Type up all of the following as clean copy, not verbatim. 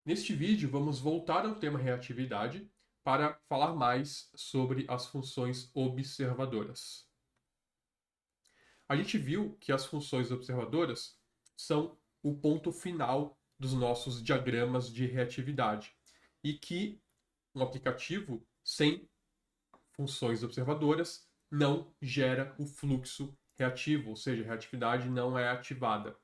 Neste vídeo, vamos voltar ao tema reatividade para falar mais sobre as funções observadoras. A gente viu que as funções observadoras são o ponto final dos nossos diagramas de reatividade e que um aplicativo sem funções observadoras não gera o fluxo reativo, ou seja, a reatividade não é ativada.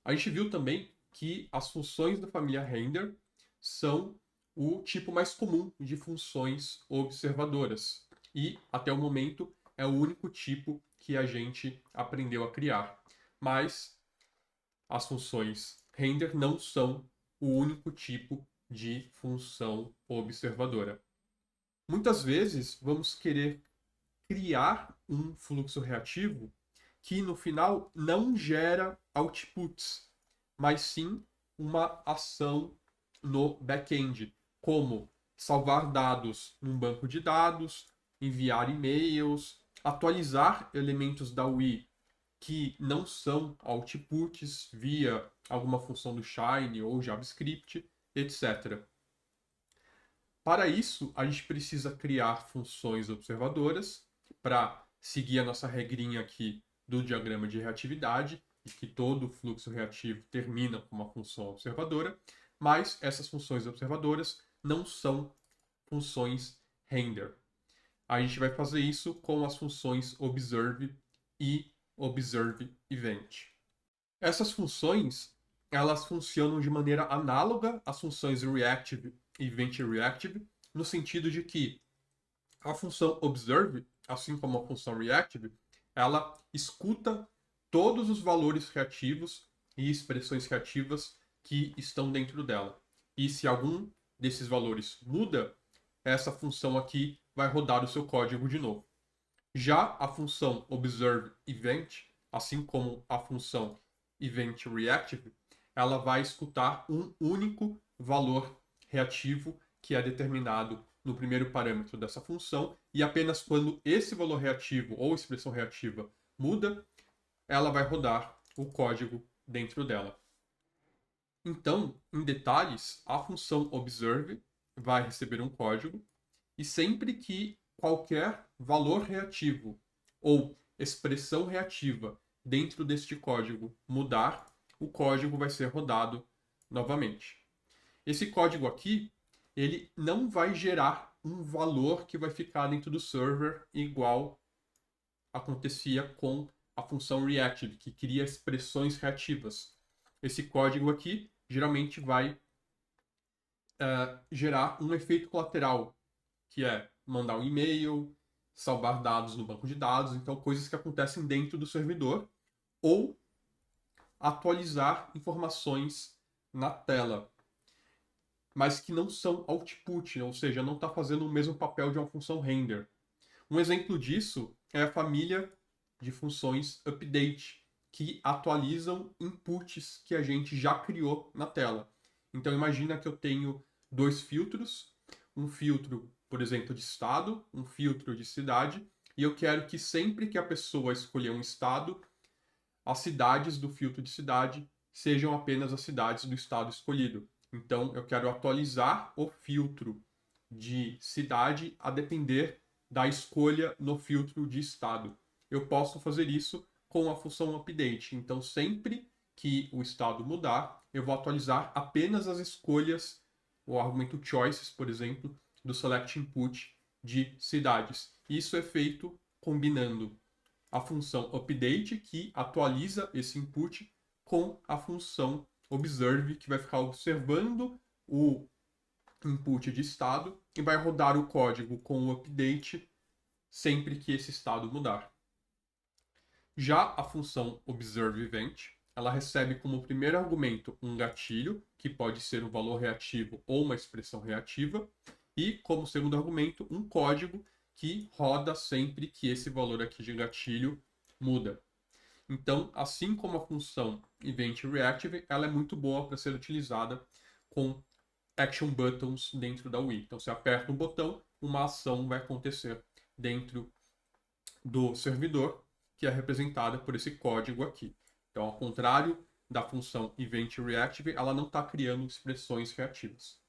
A gente viu também que as funções da família render são o tipo mais comum de funções observadoras. E, até o momento, é o único tipo que a gente aprendeu a criar. Mas as funções render não são o único tipo de função observadora. Muitas vezes vamos querer criar um fluxo reativo que no final não gera outputs, mas sim uma ação no back-end, como salvar dados num banco de dados, enviar e-mails, atualizar elementos da UI que não são outputs via alguma função do Shine ou JavaScript, etc. Para isso, a gente precisa criar funções observadoras para seguir a nossa regrinha aqui do diagrama de reatividade, e que todo fluxo reativo termina com uma função observadora, mas essas funções observadoras não são funções render. A gente vai fazer isso com as funções observe e observe event. Essas funções, elas funcionam de maneira análoga às funções reactive e event reactive, no sentido de que a função observe, assim como a função reactive, ela escuta todos os valores reativos e expressões reativas que estão dentro dela. E se algum desses valores muda, essa função aqui vai rodar o seu código de novo. Já a função observe event, assim como a função event reactive, ela vai escutar um único valor reativo que é determinado no primeiro parâmetro dessa função, e apenas quando esse valor reativo ou expressão reativa muda, ela vai rodar o código dentro dela. Então, em detalhes, a função observe vai receber um código, e sempre que qualquer valor reativo ou expressão reativa dentro deste código mudar, o código vai ser rodado novamente. Esse código aqui, ele não vai gerar um valor que vai ficar dentro do server igual acontecia com a função reactive, que cria expressões reativas. Esse código aqui geralmente vai gerar um efeito colateral, que é mandar um e-mail, salvar dados no banco de dados, então coisas que acontecem dentro do servidor, ou atualizar informações na tela, mas que não são output, ou seja, não está fazendo o mesmo papel de uma função render. Um exemplo disso é a família de funções update, que atualizam inputs que a gente já criou na tela. Então imagina que eu tenho dois filtros, um filtro, por exemplo, de estado, um filtro de cidade, e eu quero que sempre que a pessoa escolher um estado, as cidades do filtro de cidade sejam apenas as cidades do estado escolhido. Então eu quero atualizar o filtro de cidade a depender da escolha no filtro de estado. Eu posso fazer isso com a função update. Então, sempre que o estado mudar, eu vou atualizar apenas as escolhas, o argumento choices, por exemplo, do select input de cidades. Isso é feito combinando a função update, que atualiza esse input, com a função observe, que vai ficar observando o input de estado e vai rodar o código com o update sempre que esse estado mudar. Já a função observeEvent, ela recebe como primeiro argumento um gatilho, que pode ser um valor reativo ou uma expressão reativa, e como segundo argumento um código que roda sempre que esse valor aqui de gatilho muda. Então, assim como a função EventReactive, ela é muito boa para ser utilizada com action buttons dentro da UI. Então, você aperta um botão, uma ação vai acontecer dentro do servidor, que é representada por esse código aqui. Então, ao contrário da função event reactive, ela não está criando expressões reativas.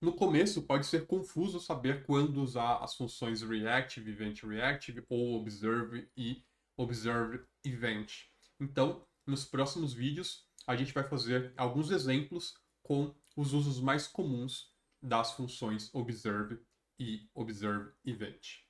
No começo, pode ser confuso saber quando usar as funções reactive, event reactive, ou observe e observe event. Então, nos próximos vídeos, a gente vai fazer alguns exemplos com os usos mais comuns das funções observe e observe event.